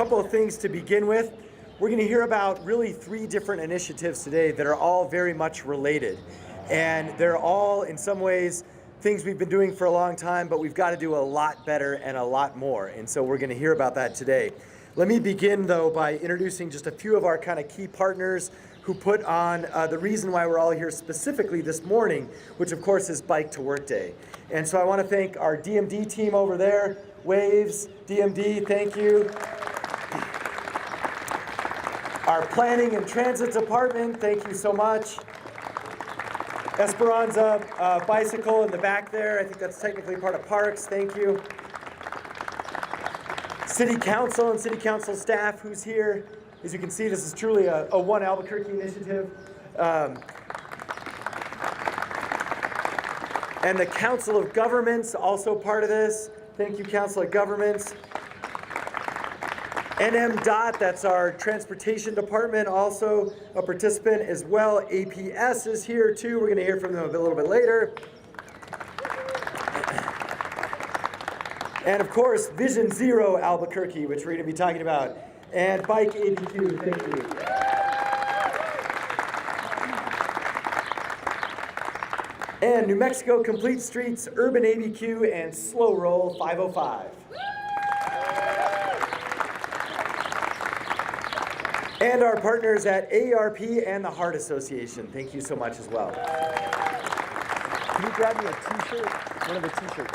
couple of things to begin with. We're going to hear about really 3 different initiatives today that are all very much related. And they're all, in some ways, things we've been doing for a long time, but we've got to do a lot better and a lot more. And so we're going to hear about that today. Let me begin, though, by introducing just a few of our kind of key partners who put on the reason why we're all here specifically this morning, which of course is Bike to Work Day. And so I want to thank our DMD team over there. Waves, DMD, thank you. Our Planning and Transit Department, thank you so much. Esperanza Bicycle in the back there, I think that's technically part of Parks, thank you. City Council and City Council staff who's here. As you can see, this is truly a One Albuquerque initiative. And the Council of Governments, also part of this. Thank you, Council of Governments. NMDOT, that's our Transportation Department, also a participant as well. APS is here too. We're going to hear from them a little bit later. And of course, Vision Zero Albuquerque, which we're going to be talking about. And Bike ABQ, thank you. And New Mexico Complete Streets, Urban ABQ, and Slow Roll 505. And our partners at AARP and the Heart Association, thank you so much as well. Can you grab me a t-shirt? One of the t-shirts.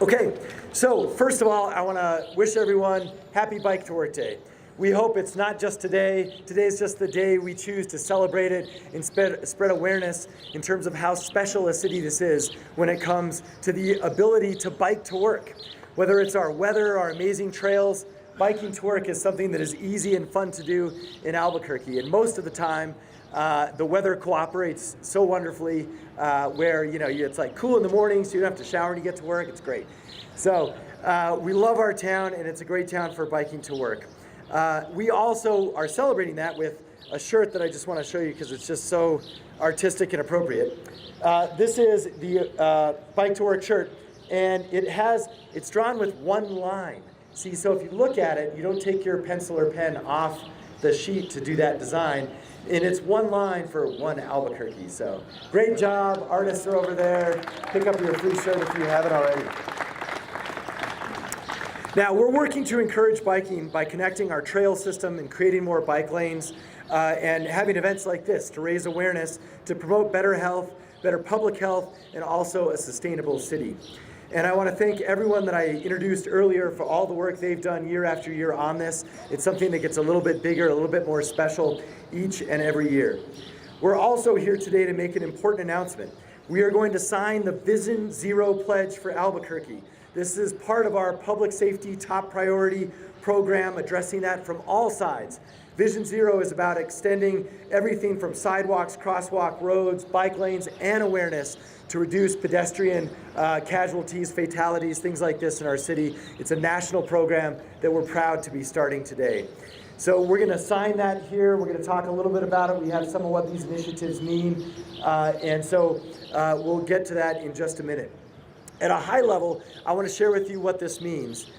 Okay, so first of all, I want to wish everyone happy Bike to Work Day. We hope it's not just today. Today is just the day we choose to celebrate it and spread awareness in terms of how special a city this is when it comes to the ability to bike to work. Whether it's our weather, our amazing trails, biking to work is something that is easy and fun to do in Albuquerque. And most of the time, the weather cooperates so wonderfully where, it's like cool in the morning, so you don't have to shower when you get to work. It's great. So we love our town, and it's a great town for biking to work. We also are celebrating that with a shirt that I just want to show you because it's just so artistic and appropriate. This is the Bike to Work shirt, and it's drawn with one line. See, so if you look at it, you don't take your pencil or pen off the sheet to do that design, and it's one line for One Albuquerque. So great job, artists are over there. Pick up your free shirt if you haven't already. Now, we're working to encourage biking by connecting our trail system and creating more bike lanes and having events like this to raise awareness, to promote better health, better public health, and also a sustainable city. And I want to thank everyone that I introduced earlier for all the work they've done year after year on this. It's something that gets a little bit bigger, a little bit more special each and every year. We're also here today to make an important announcement. We are going to sign the Vision Zero Pledge for Albuquerque. This is part of our public safety top priority program, addressing that from all sides. Vision Zero is about extending everything from sidewalks, crosswalk, roads, bike lanes, and awareness to reduce pedestrian casualties, fatalities, things like this in our city. It's a national program that we're proud to be starting today. So we're going to sign that here. We're going to talk a little bit about it. We have some of what these initiatives mean. And so we'll get to that in just a minute. At a high level, I want to share with you what this means.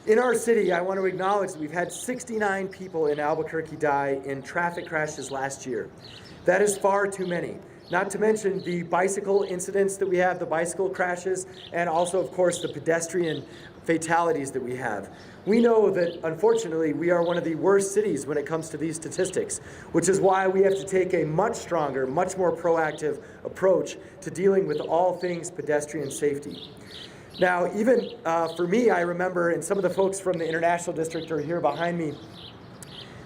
In our city, I want to acknowledge that we've had 69 people in Albuquerque die in traffic crashes last year. That is far too many. Not to mention the bicycle incidents that we have, the bicycle crashes, and also, of course, the pedestrian fatalities that we have. We know that, unfortunately, we are one of the worst cities when it comes to these statistics, which is why we have to take a much stronger, much more proactive approach to dealing with all things pedestrian safety. Now, even for me, I remember, and some of the folks from the International District are here behind me,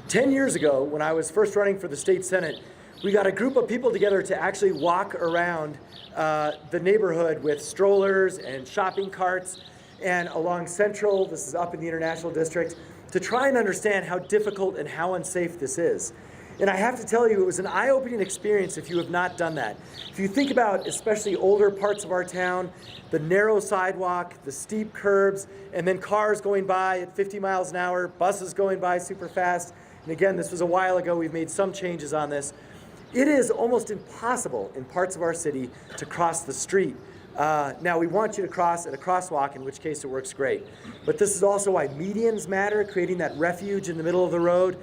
10 years ago, when I was first running for the state senate, we got a group of people together to actually walk around the neighborhood with strollers and shopping carts and along Central, this is up in the International District, to try and understand how difficult and how unsafe this is. And I have to tell you, it was an eye-opening experience if you have not done that. If you think about especially older parts of our town, the narrow sidewalk, the steep curbs, and then cars going by at 50 miles an hour, buses going by super fast. And again, this was a while ago, we've made some changes on this. It is almost impossible in parts of our city to cross the street Now we want you to cross at a crosswalk, in which case it works great. But this is also why medians matter, creating that refuge in the middle of the road.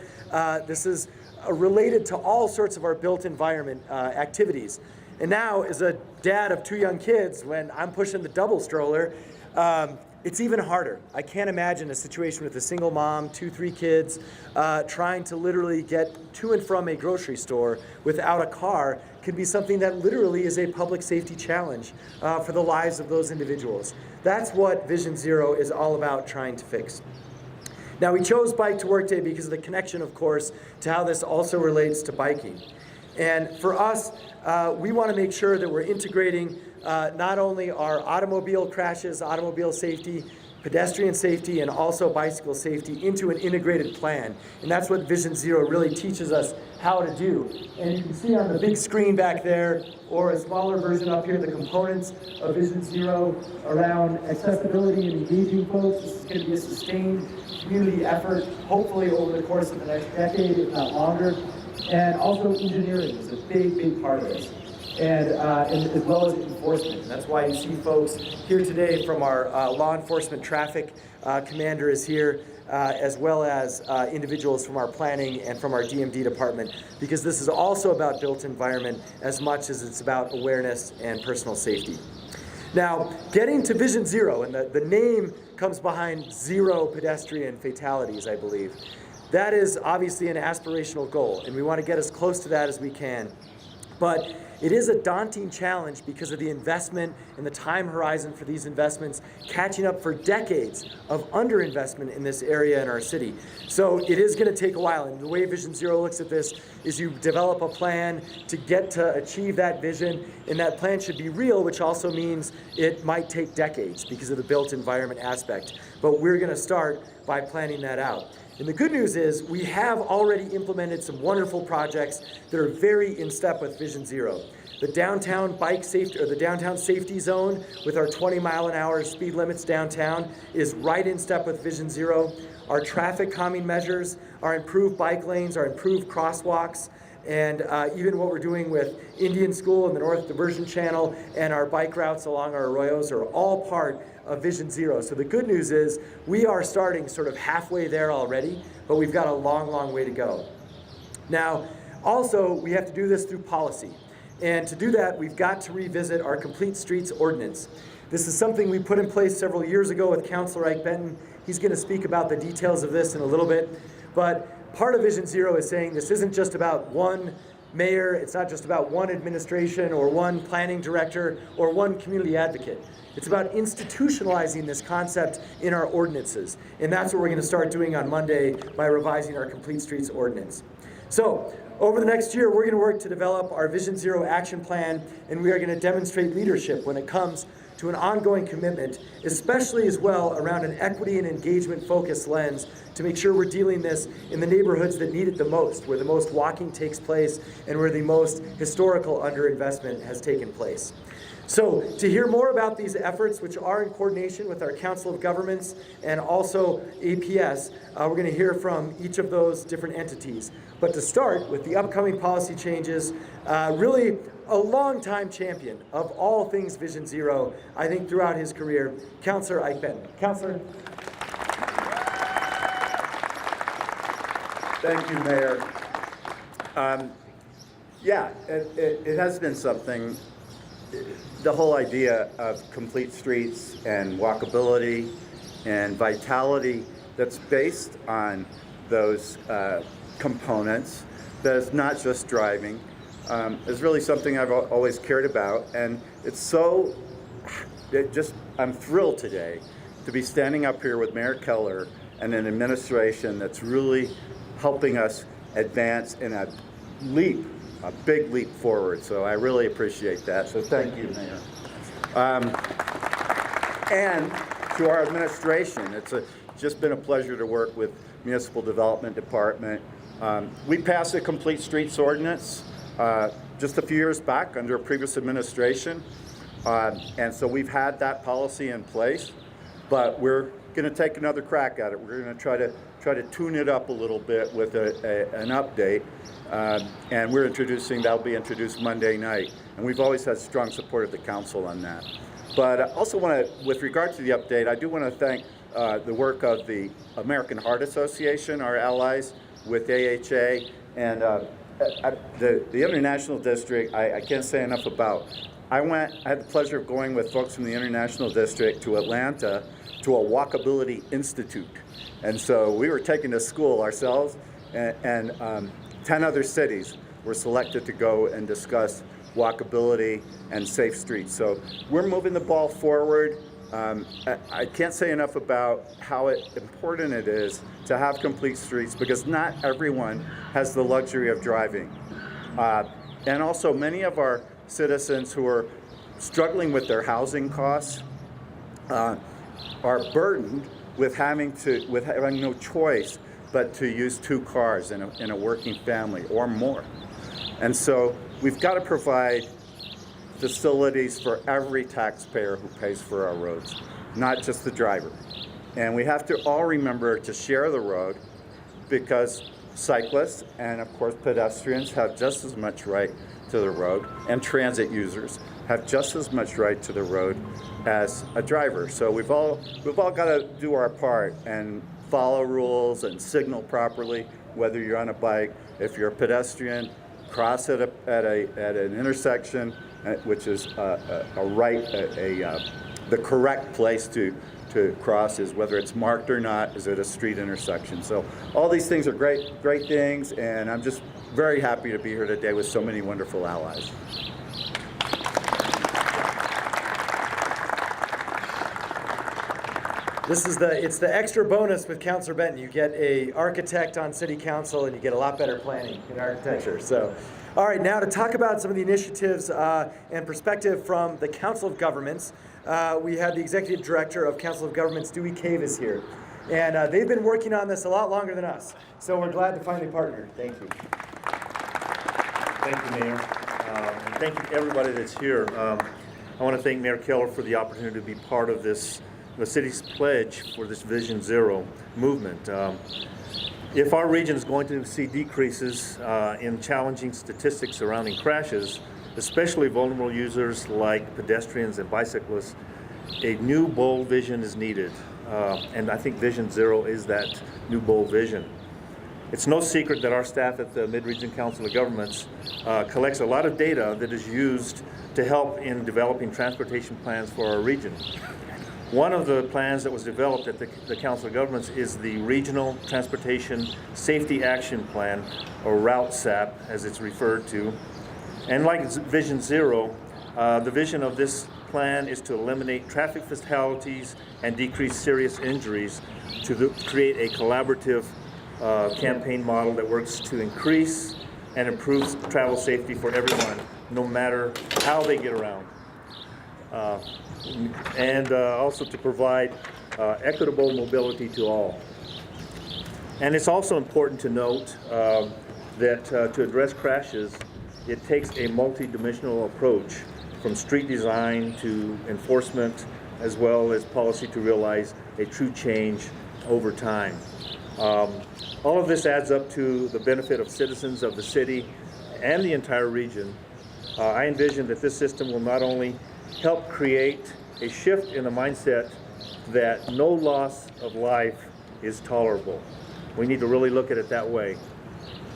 This is related to all sorts of our built environment activities. And now, as a dad of 2 young kids, when I'm pushing the double stroller, it's even harder. I can't imagine a situation with a single mom, 2, 3 kids, trying to literally get to and from a grocery store without a car can be something that literally is a public safety challenge for the lives of those individuals. That's what Vision Zero is all about trying to fix. Now, we chose Bike to Work Day because of the connection, of course, to how this also relates to biking. And for us, we want to make sure that we're integrating not only our automobile crashes, automobile safety, pedestrian safety, and also bicycle safety into an integrated plan. And that's what Vision Zero really teaches us how to do. And you can see on the big screen back there, or a smaller version up here, the components of Vision Zero around accessibility and engaging folks. This is going to be a sustained community effort, hopefully over the course of the next decade, if not longer. And also engineering is a big, big part of this. And as well as enforcement. And that's why you see folks here today from our law enforcement traffic commander is here, as well as individuals from our planning and from our DMD department, because this is also about built environment as much as it's about awareness and personal safety. Now, getting to Vision Zero, and the name comes behind 0 pedestrian fatalities, I believe. That is obviously an aspirational goal, and we want to get as close to that as we can. But it is a daunting challenge because of the investment and the time horizon for these investments catching up for decades of underinvestment in this area in our city. So it is going to take a while, and the way Vision Zero looks at this is you develop a plan to get to achieve that vision, and that plan should be real, which also means it might take decades because of the built environment aspect. But we're going to start by planning that out. And the good news is we have already implemented some wonderful projects that are very in step with Vision Zero. The downtown bike safety, or the downtown safety zone with our 20-mile-an-hour speed limits downtown is right in step with Vision Zero. Our traffic calming measures, our improved bike lanes, our improved crosswalks, and even what we're doing with Indian School and the North Diversion Channel and our bike routes along our arroyos are all part of Vision Zero. So the good news is we are starting sort of halfway there already, but we've got a long, long way to go. Now, also, we have to do this through policy. And to do that, we've got to revisit our Complete Streets Ordinance. This is something we put in place several years ago with Councilor Ike Benton. He's going to speak about the details of this in a little bit. But part of Vision Zero is saying this isn't just about one mayor, it's not just about one administration or one planning director or one community advocate. It's about institutionalizing this concept in our ordinances. And that's what we're going to start doing on Monday by revising our Complete Streets Ordinance. So, over the next year, we're going to work to develop our Vision Zero action plan, and we are going to demonstrate leadership when it comes to an ongoing commitment, especially as well around an equity and engagement focused lens to make sure we're dealing this in the neighborhoods that need it the most, where the most walking takes place and where the most historical underinvestment has taken place. So to hear more about these efforts, which are in coordination with our Council of Governments and also APS, we're going to hear from each of those different entities. But to start with the upcoming policy changes, really a longtime champion of all things Vision Zero, I think throughout his career, Councilor Ike Benton. Councilor. Thank you, Mayor. It has been something. The whole idea of complete streets and walkability and vitality that's based on those components, that is not just driving, is really something I've always cared about. And I'm thrilled today to be standing up here with Mayor Keller and an administration that's really helping us advance in a big leap forward. So I really appreciate that. So thank you, Mayor. And to our administration, it's just been a pleasure to work with Municipal Development Department. We passed a Complete Streets Ordinance just a few years back under a previous administration. And so we've had that policy in place, but we're going to take another crack at it. We're going to try to tune it up a little bit with an update. And that'll be introduced Monday night. And we've always had strong support of the council on that. But I also want to, with regard to the update, I do want to thank the work of the American Heart Association, our allies with AHA, and the International District. I can't say enough about. I had the pleasure of going with folks from the International District to Atlanta to a Walkability Institute. And so we were taken to school ourselves, and 10 other cities were selected to go and discuss walkability and safe streets. So we're moving the ball forward. I can't say enough about how important it is to have complete streets, because not everyone has the luxury of driving. And also many of our citizens who are struggling with their housing costs are burdened with having no choice but to use 2 cars in a working family or more. And so we've got to provide facilities for every taxpayer who pays for our roads, not just the driver. And we have to all remember to share the road, because cyclists and of course pedestrians have just as much right to the road, and transit users have just as much right to the road as a driver. So we've all got to do our part and follow rules and signal properly, whether you're on a bike. If you're a pedestrian, cross at an intersection, which is the correct place to cross is, whether it's marked or not, is it a street intersection. So all these things are great things, and I'm just very happy to be here today with so many wonderful allies. It's the extra bonus with Councilor Benton. You get a architect on City Council, and you get a lot better planning in architecture. So, all right, now to talk about some of the initiatives and perspective from the Council of Governments, we have the Executive Director of Council of Governments, DEWEY is here. And they've been working on this a lot longer than us. So we're glad to finally partner. Thank you. Thank you, Mayor. And thank you to everybody that's here. I want to thank Mayor Keller for the opportunity to be part of this, the city's pledge for this Vision Zero movement. If our region is going to see decreases in challenging statistics surrounding crashes, especially vulnerable users like pedestrians and bicyclists, a new bold vision is needed. And I think Vision Zero is that new bold vision. It's no secret that our staff at the Mid-Region Council of Governments collects a lot of data that is used to help in developing transportation plans for our region. One of the plans that was developed at the Council of Governments is the Regional Transportation Safety Action Plan, or Route SAP as it's referred to. And like Vision Zero, the vision of this plan is to eliminate traffic fatalities and decrease serious injuries to create a collaborative campaign model that works to increase and improve travel safety for everyone, no matter how they get around. And also to provide equitable mobility to all. And it's also important to note that to address crashes, it takes a multidimensional approach, from street design to enforcement, as well as policy, to realize a true change over time. All of this adds up to the benefit of citizens of the city and the entire region. I envision that this system will not only help create a shift in the mindset that no loss of life is tolerable. We need to really look at it that way.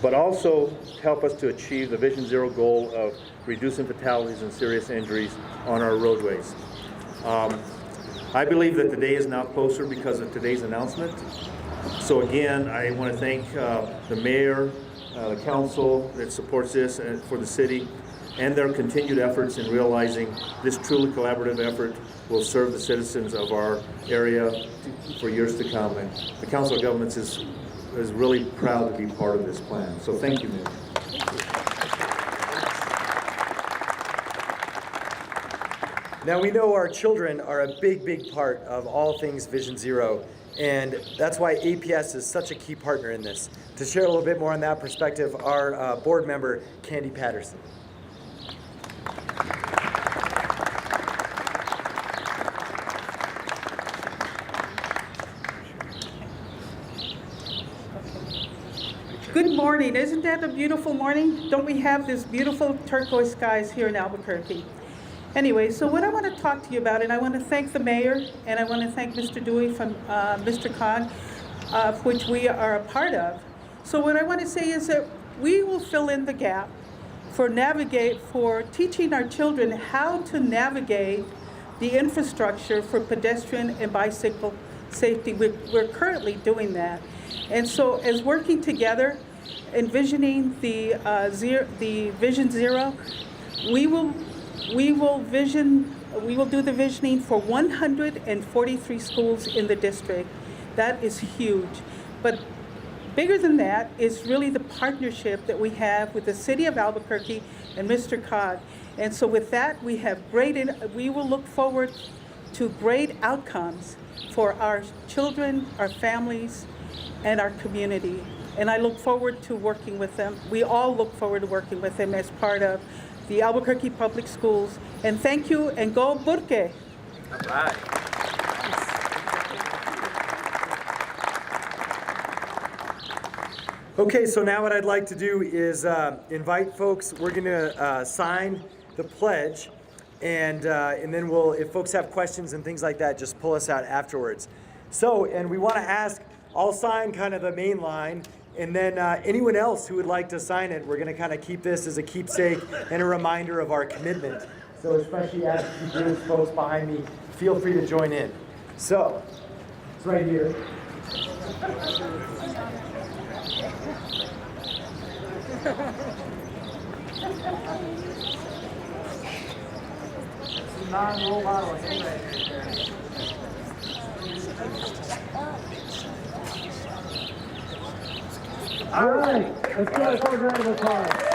But also help us to achieve the Vision Zero goal of reducing fatalities and serious injuries on our roadways. I believe that the day is now closer because of today's announcement. So again, I want to thank the mayor, the council that supports this for the city, and their continued efforts in realizing this truly collaborative effort will serve the citizens of our area for years to come. And the Council of Governments is really proud to be part of this plan. So thank you, Mayor. Now, we know our children are a big part of all things Vision Zero, and that's why APS is such a key partner in this. To share a little bit more on that perspective, our board member, Candy Patterson. Good morning. Isn't that a beautiful morning? Don't we have this beautiful turquoise skies here in Albuquerque? Anyway, so what I want to talk to you about, and I want to thank the mayor, and I want to thank Mr. DEWEY from Mr. Khan, of which we are a part of. So what I want to say is that we will fill in the gap for teaching our children how to navigate the infrastructure for pedestrian and bicycle safety. We're currently doing that. And so as working together, envisioning the Vision Zero, we will do the visioning for 143 schools in the district. That is huge. But bigger than that is really the partnership that we have with the City of Albuquerque and Mr. Cog. And so with that, we will look forward to great outcomes for our children, our families, and our community. And I look forward to working with them. We all look forward to working with them as part of the Albuquerque Public Schools. And thank you, and go Albuquerque. All right. Okay, so now what I'd like to do is invite folks. We're going to sign the pledge, and then if folks have questions and things like that, just pull us out afterwards. So, and we want to ask, I'll sign kind of the main line, and then anyone else who would like to sign it, we're going to kind of keep this as a keepsake and a reminder of our commitment. So especially as you groups, folks behind me, feel free to join in. So, it's right here. All right, let's go for a round of applause.